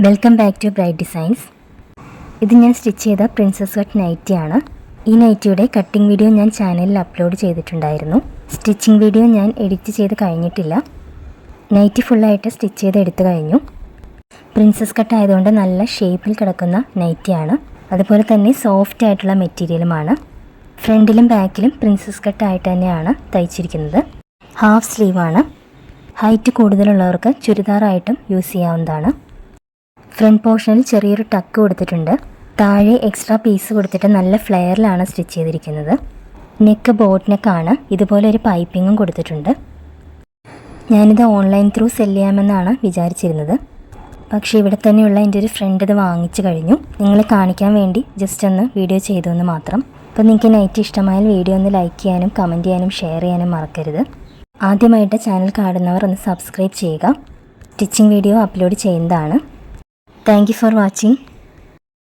Welcome back to bright designs. ഇത് ഞാൻ stitch ചെയ്ത പ്രിൻസസ് കട്ട് നൈറ്റിയാണ്. ഈ നൈറ്റിയുടെ കട്ടിംഗ് വീഡിയോ ഞാൻ ചാനലിൽ അപ്ലോഡ് ചെയ്തിട്ടുണ്ടായിരുന്നു. സ്റ്റിച്ചിങ് വീഡിയോ ഞാൻ എഡിറ്റ് ചെയ്ത് കഴിഞ്ഞിട്ടില്ല. നൈറ്റി ഫുള്ളായിട്ട് സ്റ്റിച്ച് ചെയ്ത് എടുത്തു കഴിഞ്ഞു. പ്രിൻസസ് കട്ട് ആയതുകൊണ്ട് നല്ല ഷേപ്പിൽ കിടക്കുന്ന നൈറ്റിയാണ്. അതുപോലെ തന്നെ സോഫ്റ്റ് ആയിട്ടുള്ള മെറ്റീരിയലുമാണ്. ഫ്രണ്ടിലും ബാക്കിലും പ്രിൻസസ് കട്ട് ആയിട്ട് തന്നെയാണ് തയ്ച്ചിരിക്കുന്നത്. ഹാഫ് സ്ലീവാണ്. ഹൈറ്റ് കൂടുതലുള്ളവർക്ക് ചുരിദാറായിട്ടും യൂസ് ചെയ്യാവുന്നതാണ്. ഫ്രണ്ട് പോർഷനിൽ ചെറിയൊരു ടക്ക് കൊടുത്തിട്ടുണ്ട്. താഴെ എക്സ്ട്രാ പീസ് കൊടുത്തിട്ട് നല്ല ഫ്ലെയറിലാണ് സ്റ്റിച്ച് ചെയ്തിരിക്കുന്നത്. നെക്ക് ബോട്ട് നെക്കാണ്. ഇതുപോലെ ഒരു പൈപ്പിങ്ങും കൊടുത്തിട്ടുണ്ട്. ഞാനിത് ഓൺലൈൻ ത്രൂ സെല് ചെയ്യാമെന്നാണ് വിചാരിച്ചിരുന്നത്. പക്ഷേ ഇവിടെ തന്നെയുള്ള എൻ്റെ ഒരു ഫ്രണ്ട് ഇത് വാങ്ങിച്ചു കഴിഞ്ഞു. നിങ്ങളെ കാണിക്കാൻ വേണ്ടി ജസ്റ്റ് ഒന്ന് വീഡിയോ ചെയ്തു എന്ന് മാത്രം. അപ്പോൾ നിങ്ങൾക്ക് നൈറ്റ് ഇഷ്ടമായാൽ വീഡിയോ ഒന്ന് ലൈക്ക് ചെയ്യാനും കമൻറ്റ് ചെയ്യാനും ഷെയർ ചെയ്യാനും മറക്കരുത്. ആദ്യമായിട്ട് ചാനൽ കാണുന്നവർ ഒന്ന് സബ്സ്ക്രൈബ് ചെയ്യുക. സ്റ്റിച്ചിങ് വീഡിയോ അപ്ലോഡ് ചെയ്യുന്നതാണ്. Thank you for watching.